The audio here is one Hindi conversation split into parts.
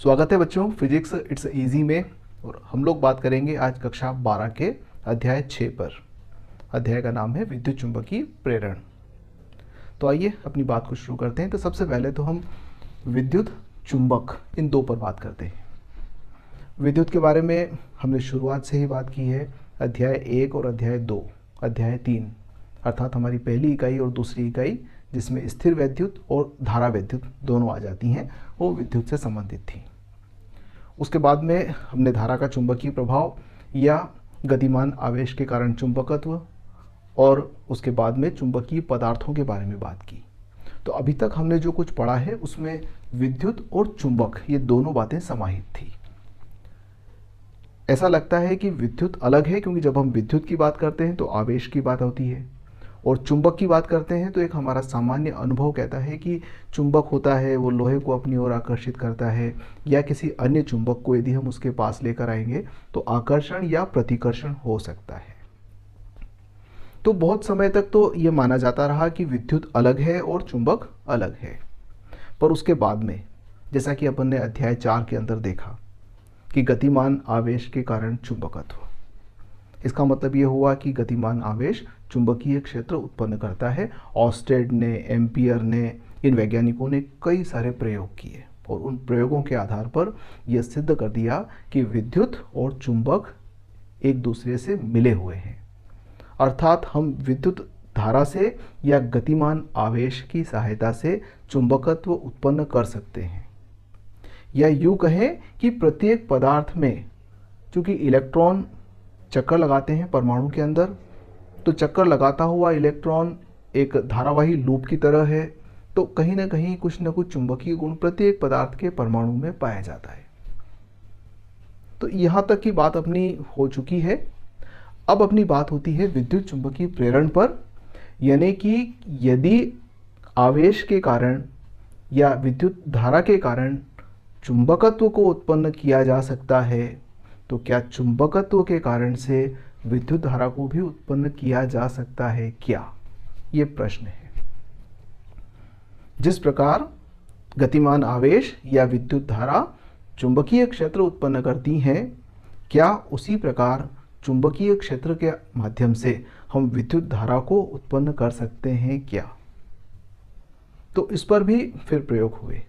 स्वागत है बच्चों फिजिक्स इट्स इजी में। और हम लोग बात करेंगे आज कक्षा 12 के अध्याय 6 पर। अध्याय का नाम है विद्युत चुंबकीय प्रेरण। तो आइए अपनी बात को शुरू करते हैं। तो सबसे पहले तो हम विद्युत चुंबक इन दो पर बात करते हैं। विद्युत के बारे में हमने शुरुआत से ही बात की है। अध्याय 1 और अध्याय 2, अध्याय 3 अर्थात हमारी पहली इकाई और दूसरी इकाई जिसमें स्थिर वैद्युत और धारा वैद्युत दोनों आ जाती हैं, वो विद्युत से संबंधित थी। उसके बाद में हमने धारा का चुंबकीय प्रभाव या गतिमान आवेश के कारण चुंबकत्व और उसके बाद में चुंबकीय पदार्थों के बारे में बात की। तो अभी तक हमने जो कुछ पढ़ा है उसमें विद्युत और चुंबक ये दोनों बातें समाहित थी। ऐसा लगता है कि विद्युत अलग है क्योंकि जब हम विद्युत की बात करते हैं तो आवेश की बात होती है, और चुंबक की बात करते हैं तो एक हमारा सामान्य अनुभव कहता है कि चुंबक होता है वो लोहे को अपनी ओर आकर्षित करता है, या किसी अन्य चुंबक को यदि हम उसके पास लेकर आएंगे तो आकर्षण या प्रतिकर्षण हो सकता है। तो बहुत समय तक तो ये माना जाता रहा कि विद्युत अलग है और चुंबक अलग है। पर उसके बाद में जैसा कि अपन ने अध्याय 4 के अंदर देखा कि गतिमान आवेश के कारण चुंबकत्व, इसका मतलब ये हुआ कि गतिमान आवेश चुंबकीय क्षेत्र उत्पन्न करता है। ऑस्टेड ने, एम्पियर ने, इन वैज्ञानिकों ने कई सारे प्रयोग किए और उन प्रयोगों के आधार पर यह सिद्ध कर दिया कि विद्युत और चुंबक एक दूसरे से मिले हुए हैं। अर्थात हम विद्युत धारा से या गतिमान आवेश की सहायता से चुंबकत्व उत्पन्न कर सकते हैं। या यूँ कहें कि प्रत्येक पदार्थ में चूंकि इलेक्ट्रॉन चक्कर लगाते हैं परमाणु के अंदर, तो चक्कर लगाता हुआ इलेक्ट्रॉन एक धारावाही लूप की तरह है, तो कहीं ना कहीं कुछ न कुछ चुंबकीय गुण प्रत्येक पदार्थ के परमाणु में पाया जाता है। तो यहाँ तक की बात अपनी हो चुकी है। अब अपनी बात होती है विद्युत चुंबकीय प्रेरण पर, यानी कि यदि आवेश के कारण या विद्युत धारा के कारण चुंबकत्व को उत्पन्न किया जा सकता है, तो क्या चुंबकत्व के कारण से विद्युत धारा को भी उत्पन्न किया जा सकता है क्या? ये प्रश्न है। जिस प्रकार गतिमान आवेश या विद्युत धारा चुंबकीय क्षेत्र उत्पन्न करती हैं, क्या उसी प्रकार चुंबकीय क्षेत्र के माध्यम से हम विद्युत धारा को उत्पन्न कर सकते हैं क्या? तो इस पर भी फिर प्रयोग हुए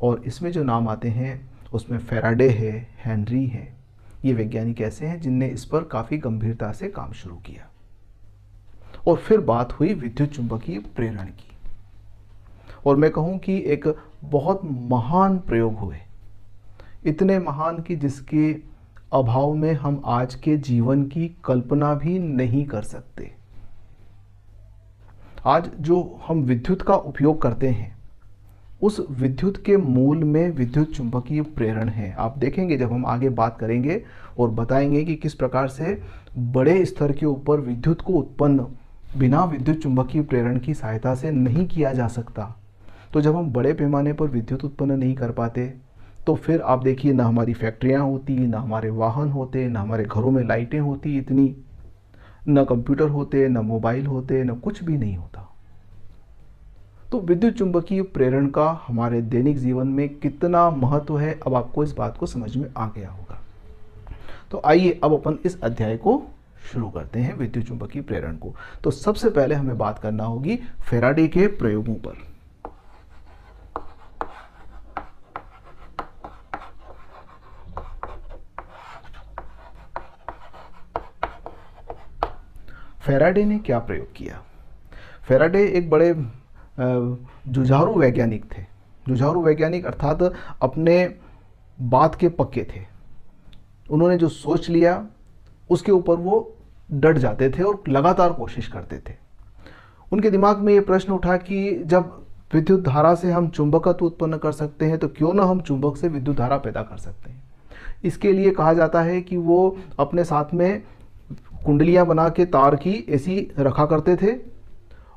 और इसमें जो नाम आते हैं उसमें फैराडे है, हेनरी है। ये वैज्ञानिक ऐसे हैं जिनने इस पर काफ़ी गंभीरता से काम शुरू किया। और फिर बात हुई विद्युत चुंबकीय प्रेरण की, और मैं कहूँ कि एक बहुत महान प्रयोग हुए, इतने महान कि जिसके अभाव में हम आज के जीवन की कल्पना भी नहीं कर सकते। आज जो हम विद्युत का उपयोग करते हैं उस विद्युत के मूल में विद्युत चुंबकीय प्रेरण है। आप देखेंगे जब हम आगे बात करेंगे और बताएंगे कि किस प्रकार से बड़े स्तर के ऊपर विद्युत को उत्पन्न बिना विद्युत चुंबकीय प्रेरण की सहायता से नहीं किया जा सकता। तो जब हम बड़े पैमाने पर विद्युत उत्पन्न नहीं कर पाते तो फिर आप देखिए ना हमारी फैक्ट्रियाँ होती, ना हमारे वाहन होते, ना हमारे घरों में लाइटें होती इतनी, ना कंप्यूटर होते, ना मोबाइल होते, ना कुछ भी नहीं होता। तो विद्युत चुंबकीय प्रेरण का हमारे दैनिक जीवन में कितना महत्व है, अब आपको इस बात को समझ में आ गया होगा। तो आइए अब अपन इस अध्याय को शुरू करते हैं, विद्युत चुंबकीय प्रेरण को। तो सबसे पहले हमें बात करना होगी फैराडे के प्रयोगों पर। फैराडे ने क्या प्रयोग किया? फैराडे एक बड़े जुझारू वैज्ञानिक थे। जुझारू वैज्ञानिक अर्थात अपने बात के पक्के थे। उन्होंने जो सोच लिया उसके ऊपर वो डट जाते थे और लगातार कोशिश करते थे। उनके दिमाग में ये प्रश्न उठा कि जब विद्युत धारा से हम चुंबकत्व उत्पन्न कर सकते हैं तो क्यों ना हम चुंबक से विद्युत धारा पैदा कर सकते हैं। इसके लिए कहा जाता है कि वो अपने साथ में कुंडलियां बना के तार की ऐसी रखा करते थे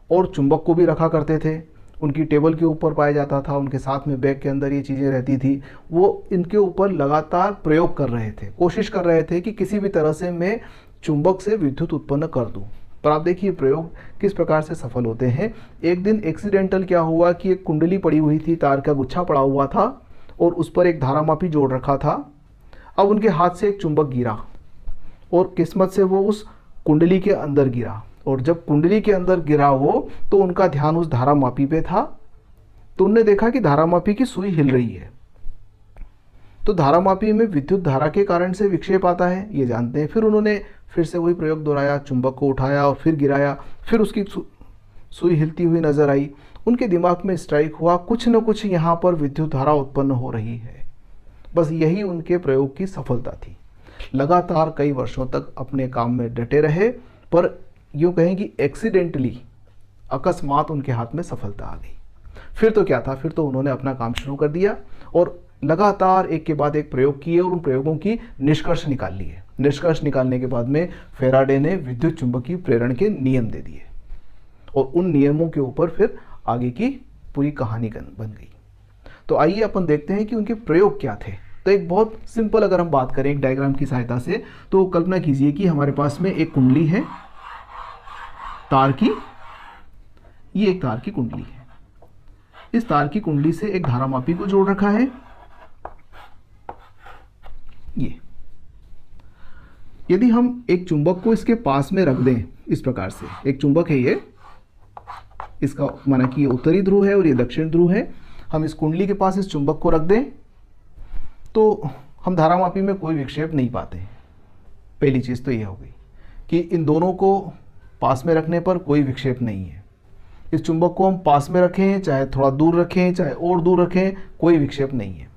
और चुंबक को भी रखा करते थे। उनकी टेबल के ऊपर पाया जाता था, उनके साथ में बैग के अंदर ये चीज़ें रहती थी। वो इनके ऊपर लगातार प्रयोग कर रहे थे, कोशिश कर रहे थे कि किसी भी तरह से मैं चुंबक से विद्युत उत्पन्न कर दूं। पर आप देखिए प्रयोग किस प्रकार से सफल होते हैं। एक दिन एक्सीडेंटल क्या हुआ कि एक कुंडली पड़ी हुई थी, तार का गुच्छा पड़ा हुआ था और उस पर एक धारामापी जोड़ रखा था। अब उनके हाथ से एक चुंबक गिरा और किस्मत से वो उस कुंडली के अंदर गिरा, और जब कुंडली के अंदर गिरा वो, तो उनका ध्यान उस धारामापी पे था। तो उन्होंने देखा कि धारामापी की सुई हिल रही है। तो धारामापी में विद्युत धारा के कारण से विक्षेप आता है, ये जानते हैं। फिर उन्होंने फिर से वही प्रयोग दोहराया, चुंबक को उठाया और फिर गिराया, फिर उसकी सुई हिलती हुई नजर आई। उनके दिमाग में स्ट्राइक हुआ, कुछ न कुछ यहाँ पर विद्युत धारा उत्पन्न हो रही है। बस यही उनके प्रयोग की सफलता थी। लगातार कई वर्षों तक अपने काम में डटे रहे, पर यूँ कहें कि एक्सीडेंटली, अकस्मात उनके हाथ में सफलता आ गई। फिर तो क्या था, फिर तो उन्होंने अपना काम शुरू कर दिया और लगातार एक के बाद एक प्रयोग किए और उन प्रयोगों की निष्कर्ष निकाल लिए। निष्कर्ष निकालने के बाद में फेराडे ने विद्युत चुंबकीय प्रेरण के नियम दे दिए, और उन नियमों के ऊपर फिर आगे की पूरी कहानी बन गई। तो आइए अपन देखते हैं कि उनके प्रयोग क्या थे। तो एक बहुत सिंपल अगर हम बात करें एक डायग्राम की सहायता से, तो कल्पना कीजिए कि हमारे पास में एक कुंडली है तार की, ये एक तार की कुंडली है। इस तार की कुंडली से एक धारामापी को जोड़ रखा है। ये यदि हम एक चुंबक को इसके पास में रख दें, इस प्रकार से एक चुंबक है ये, इसका माना कि ये उत्तरी ध्रुव है और ये दक्षिण ध्रुव है, हम इस कुंडली के पास इस चुंबक को रख दें तो हम धारामापी में कोई विक्षेप नहीं पाते। पहली चीज़ तो ये हो गई कि इन दोनों को पास में रखने पर कोई विक्षेप नहीं है। इस चुंबक को हम पास में रखें, चाहे थोड़ा दूर रखें, चाहे और दूर रखें, कोई विक्षेप नहीं है।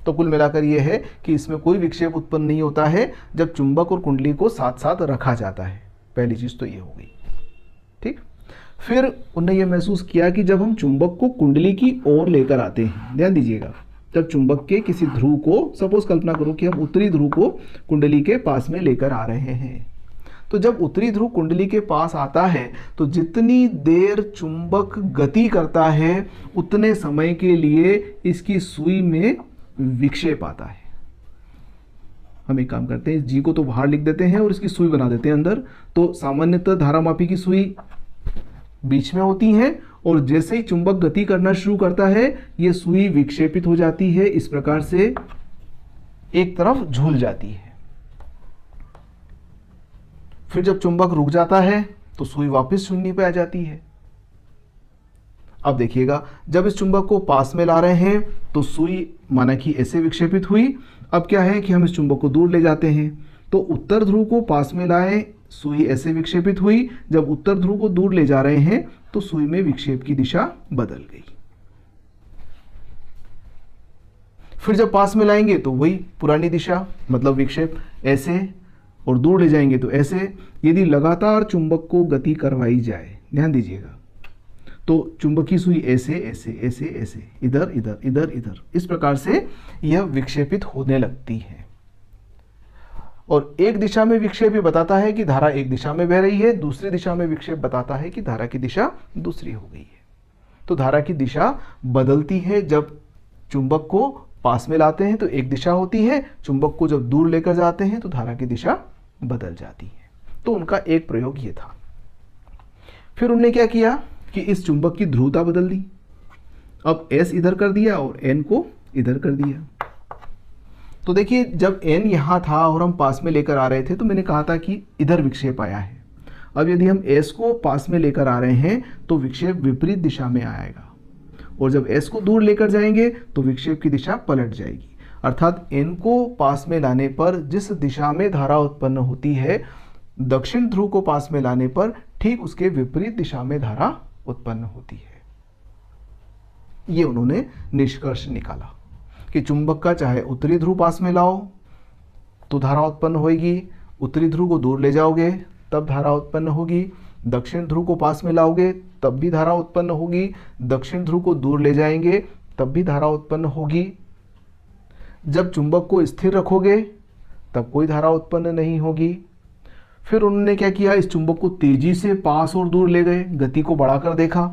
तो कुल मिलाकर ये है कि इसमें कोई विक्षेप उत्पन्न नहीं होता है जब चुंबक और कुंडली को साथ साथ रखा जाता है। पहली चीज़ तो ये हो गई, ठीक। फिर उन्होंने ये महसूस किया कि जब हम चुंबक को कुंडली की ओर लेकर आते हैं, ध्यान दीजिएगा, जब चुंबक के किसी ध्रुव को, सपोज कल्पना करो कि हम उत्तरी ध्रुव को कुंडली के पास में लेकर आ रहे हैं, तो जब उत्तरी ध्रुव कुंडली के पास आता है तो जितनी देर चुंबक गति करता है उतने समय के लिए इसकी सुई में विक्षेप आता है। हम एक काम करते हैं, इस जी को तो बाहर लिख देते हैं और इसकी सुई बना देते हैं अंदर। तो सामान्यतः धारामापी की सुई बीच में होती है और जैसे ही चुंबक गति करना शुरू करता है ये सुई विक्षेपित हो जाती है, इस प्रकार से एक तरफ झूल जाती है। फिर जब चुंबक रुक जाता है तो सुई वापस शून्य पे आ जाती है। अब देखिएगा, जब इस चुंबक को पास में ला रहे हैं तो सुई माना कि ऐसे विक्षेपित हुई। अब क्या है कि हम इस चुंबक को दूर ले जाते हैं, तो उत्तर ध्रुव को पास में लाए, सुई ऐसे विक्षेपित हुई। जब उत्तर ध्रुव को दूर ले जा रहे हैं तो सुई में विक्षेप की दिशा बदल गई। फिर जब पास में लाएंगे तो वही पुरानी दिशा, मतलब विक्षेप ऐसे, और दूर ले जाएंगे तो ऐसे। यदि लगातार चुंबक को गति करवाई जाए, ध्यान दीजिएगा, तो चुंबकीय सुई ऐसे ऐसे ऐसे ऐसे, इधर इधर इधर इधर, इस प्रकार से यह विक्षेपित होने लगती है। और एक दिशा में विक्षेप ये बताता है कि धारा एक दिशा में बह रही है, दूसरी दिशा में विक्षेप बताता है कि धारा की दिशा दूसरी हो गई है। तो धारा की दिशा बदलती है। जब चुंबक को पास में लाते हैं तो एक दिशा होती है, चुंबक को जब दूर लेकर जाते हैं तो धारा की दिशा बदल जाती है। तो उनका एक प्रयोग ये था। फिर उन्होंने क्या किया कि इस चुंबक की ध्रुवता बदल दी। अब S इधर कर दिया और N को इधर कर दिया। तो देखिए, जब N यहाँ था और हम पास में लेकर आ रहे थे तो मैंने कहा था कि इधर विक्षेप आया है। अब यदि हम S को पास में लेकर आ रहे हैं तो विक्षेप विपरीत दिशा में आएगा, और जब S को दूर लेकर जाएंगे तो विक्षेप की दिशा पलट जाएगी। अर्थात N को पास में लाने पर जिस दिशा में धारा उत्पन्न होती है, दक्षिण ध्रुव को पास में लाने पर ठीक उसके विपरीत दिशा में धारा उत्पन्न होती है। ये उन्होंने निष्कर्ष निकाला कि चुंबक का चाहे उत्तरी ध्रुव पास में लाओ तो धारा उत्पन्न होगी, उत्तरी ध्रुव को दूर ले जाओगे तब धारा उत्पन्न होगी, दक्षिण ध्रुव को पास में लाओगे तब भी धारा उत्पन्न होगी, दक्षिण ध्रुव को दूर ले जाएंगे तब भी धारा उत्पन्न होगी। जब चुंबक को स्थिर रखोगे तब कोई धारा उत्पन्न नहीं होगी। फिर उन्होंने क्या किया, इस चुंबक को तेजी से पास और दूर ले गए, गति को बढ़ाकर देखा।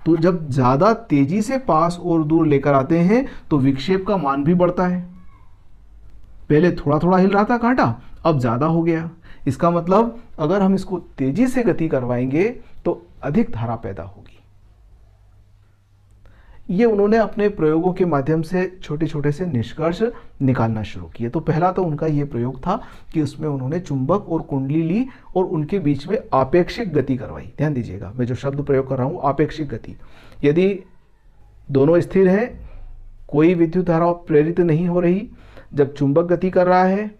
तो जब ज़्यादा तेजी से पास और दूर लेकर आते हैं तो विक्षेप का मान भी बढ़ता है। पहले थोड़ा थोड़ा हिल रहा था कांटा, अब ज़्यादा हो गया। इसका मतलब अगर हम इसको तेजी से गति करवाएंगे तो अधिक धारा पैदा होगी। ये उन्होंने अपने प्रयोगों के माध्यम से छोटे छोटे से निष्कर्ष निकालना शुरू किए। तो पहला तो उनका ये प्रयोग था कि उसमें उन्होंने चुंबक और कुंडली ली और उनके बीच में आपेक्षिक गति करवाई। ध्यान दीजिएगा, मैं जो शब्द प्रयोग कर रहा हूँ आपेक्षिक गति। यदि दोनों स्थिर हैं, कोई विद्युत धारा प्रेरित नहीं हो रही, जब चुंबक गति कर रहा है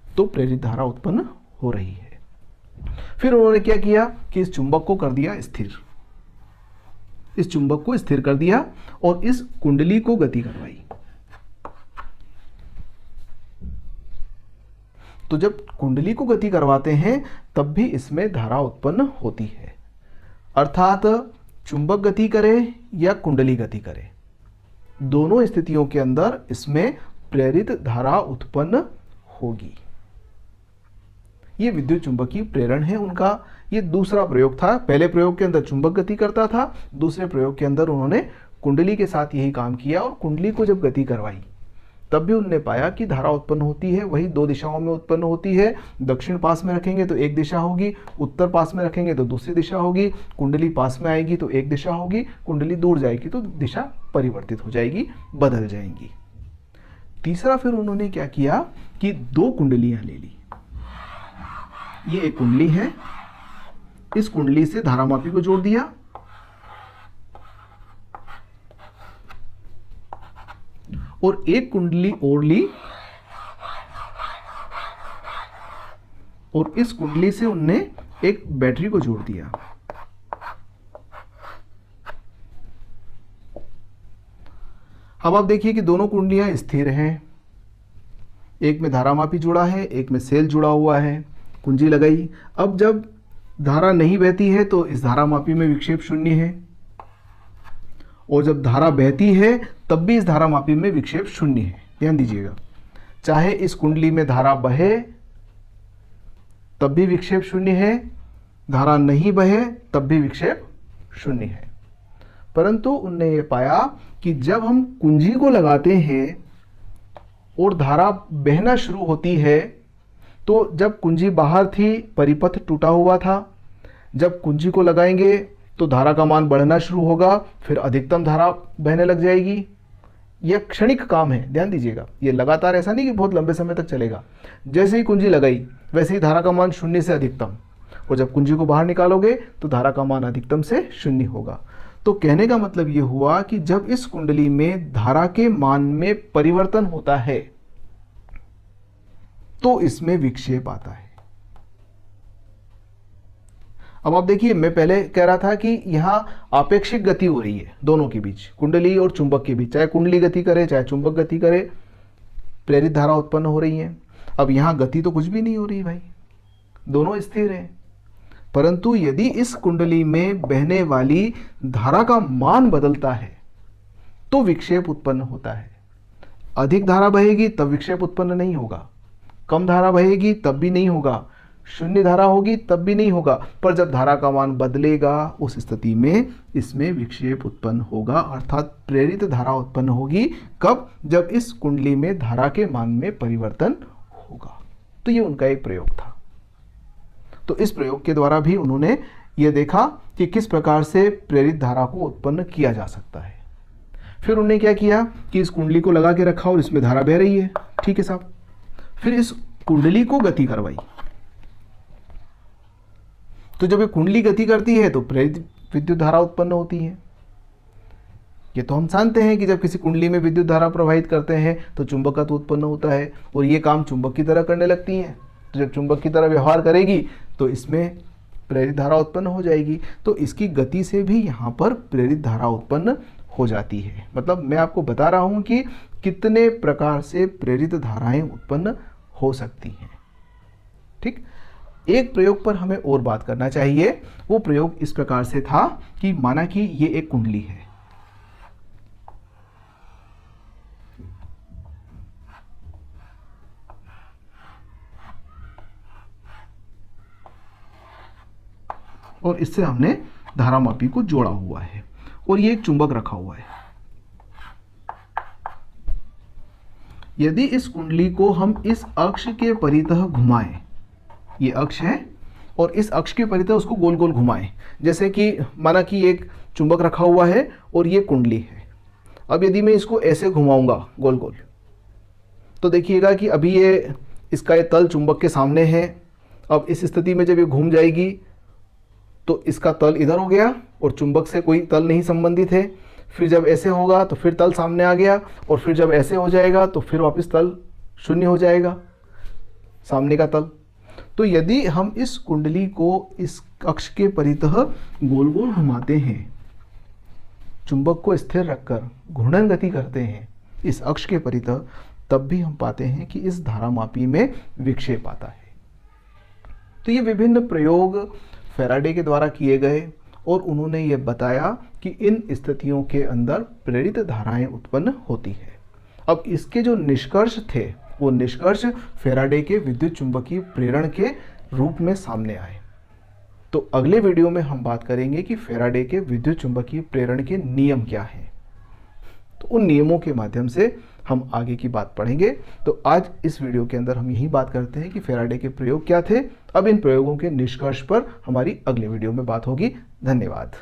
तो प्रेरित धारा उत्पन्न हो रही है। फिर उन्होंने क्या किया कि इस चुंबक को कर दिया स्थिर, इस चुंबक को स्थिर कर दिया और इस कुंडली को गति करवाई। तो जब कुंडली को गति करवाते हैं तब भी इसमें धारा उत्पन्न होती है, अर्थात चुंबक गति करे या कुंडली गति करे, दोनों स्थितियों के अंदर इसमें प्रेरित धारा उत्पन्न होगी। ये विद्युत चुंबकीय प्रेरण है उनका। ये दूसरा प्रयोग था। पहले प्रयोग के अंदर चुंबक गति करता था, दूसरे प्रयोग के अंदर उन्होंने कुंडली के साथ यही काम किया और कुंडली को जब गति करवाई तब भी उन्होंने पाया कि धारा उत्पन्न होती है, वही दो दिशाओं में उत्पन्न होती है। दक्षिण पास में रखेंगे तो एक दिशा होगी, उत्तर पास में रखेंगे तो दूसरी दिशा होगी। कुंडली पास में आएगी तो एक दिशा होगी, कुंडली दूर जाएगी तो दिशा परिवर्तित हो जाएगी, बदल जाएंगी। तीसरा फिर उन्होंने क्या किया कि दो कुंडलियां ले ली। ये एक कुंडली है, इस कुंडली से धारामापी को जोड़ दिया और एक कुंडली और ली और इस कुंडली से उनने एक बैटरी को जोड़ दिया। अब आप देखिए कि दोनों कुंडलियां स्थिर हैं, एक में धारामापी जुड़ा है, एक में सेल जुड़ा हुआ है। कुंजी लगाई। अब जब धारा नहीं बहती है तो इस धारामापी में विक्षेप शून्य है और जब धारा बहती है तब भी इस धारामापी में विक्षेप शून्य है। ध्यान दीजिएगा, चाहे इस कुंडली में धारा बहे तब भी विक्षेप शून्य है, धारा नहीं बहे तब भी विक्षेप शून्य है। परंतु उनने ये पाया कि जब हम कुंजी को लगाते हैं और धारा बहना शुरू होती है तो जब कुंजी बाहर थी परिपथ टूटा हुआ था, जब कुंजी को लगाएंगे तो धारा का मान बढ़ना शुरू होगा, फिर अधिकतम धारा बहने लग जाएगी। यह क्षणिक काम है, ध्यान दीजिएगा, ये लगातार ऐसा नहीं कि बहुत लंबे समय तक चलेगा। जैसे ही कुंजी लगाई वैसे ही धारा का मान शून्य से अधिकतम, और जब कुंजी को बाहर निकालोगे तो धारा का मान अधिकतम से शून्य होगा। तो कहने का मतलब ये हुआ कि जब इस कुंडली में धारा के मान में परिवर्तन होता है तो इसमें विक्षेप आता है। अब आप देखिए, मैं पहले कह रहा था कि यहां आपेक्षिक गति हो रही है दोनों के बीच, कुंडली और चुंबक के बीच, चाहे कुंडली गति करे चाहे चुंबक गति करे, प्रेरित धारा उत्पन्न हो रही है। अब यहां गति तो कुछ भी नहीं हो रही भाई, दोनों स्थिर हैं। परंतु यदि इस कुंडली में बहने वाली धारा का मान बदलता है तो विक्षेप उत्पन्न होता है। अधिक धारा बहेगी तब विक्षेप उत्पन्न नहीं होगा, कम धारा बहेगी तब भी नहीं होगा, शून्य धारा होगी तब भी नहीं होगा। पर जब धारा का मान बदलेगा उस स्थिति में इसमें विक्षेप उत्पन्न होगा, अर्थात प्रेरित धारा उत्पन्न होगी। कब? जब इस कुंडली में धारा के मान में परिवर्तन होगा। तो ये उनका एक प्रयोग था। तो इस प्रयोग के द्वारा भी उन्होंने ये देखा कि किस प्रकार से प्रेरित धारा को उत्पन्न किया जा सकता है। फिर उन्होंने क्या किया कि इस कुंडली को लगा के रखा और इसमें धारा बह रही है, ठीक है साहब। फिर इस कुंडली को गति करवाई। तो जब ये कुंडली गति करती है तो प्रेरित विद्युत धारा उत्पन्न होती है। ये तो हम जानते हैं कि जब किसी कुंडली में विद्युत धारा प्रवाहित करते हैं तो चुंबकत्व उत्पन्न होता है और ये काम चुंबक की तरह करने लगती हैं। तो जब चुंबक की तरह व्यवहार करेगी तो इसमें प्रेरित धारा उत्पन्न हो जाएगी। तो इसकी गति से भी यहाँ पर प्रेरित धारा उत्पन्न हो जाती है। मतलब मैं आपको बता रहा हूँ कि कितने प्रकार से प्रेरित धाराएं उत्पन्न हो सकती हैं। ठीक, एक प्रयोग पर हमें और बात करना चाहिए। वो प्रयोग इस प्रकार से था कि माना कि ये एक कुंडली है, और इससे हमने धारामापी को जोड़ा हुआ है और ये एक चुंबक रखा हुआ है। यदि इस कुंडली को हम इस अक्ष के परितः घुमाएं, ये अक्ष है, और इस अक्ष के परितः उसको गोल गोल घुमाएं। जैसे कि माना कि एक चुंबक रखा हुआ है और ये कुंडली है। अब यदि मैं इसको ऐसे घुमाऊंगा गोल गोल, तो देखिएगा कि अभी ये इसका ये तल चुंबक के सामने है। अब इस स्थिति में जब ये घूम जाएगी तो इसका तल इधर हो गया और चुंबक से कोई तल नहीं संबंधित है। फिर जब ऐसे होगा तो फिर तल सामने आ गया, और फिर जब ऐसे हो जाएगा तो फिर वापस तल शून्य हो जाएगा, सामने का तल। तो यदि हम इस कुंडली को इस अक्ष के परितः गोल गोल घुमाते हैं, चुंबक को स्थिर रखकर घूर्णन गति करते हैं इस अक्ष के परितः, तब भी हम पाते हैं कि इस धारामापी में विक्षेप आता है। तो ये विभिन्न प्रयोग फैराडे के द्वारा किए गए और उन्होंने ये बताया कि इन स्थितियों के अंदर प्रेरित धाराएं उत्पन्न होती है। अब इसके जो निष्कर्ष थे वो निष्कर्ष फैराडे के विद्युत चुंबकीय प्रेरण के रूप में सामने आए। तो अगले वीडियो में हम बात करेंगे कि फैराडे के विद्युत चुंबकीय प्रेरण के नियम क्या हैं। तो उन नियमों के माध्यम से हम आगे की बात पढ़ेंगे। तो आज इस वीडियो के अंदर हम यही बात करते हैं कि फैराडे के प्रयोग क्या थे। अब इन प्रयोगों के निष्कर्ष पर हमारी अगले वीडियो में बात होगी। धन्यवाद।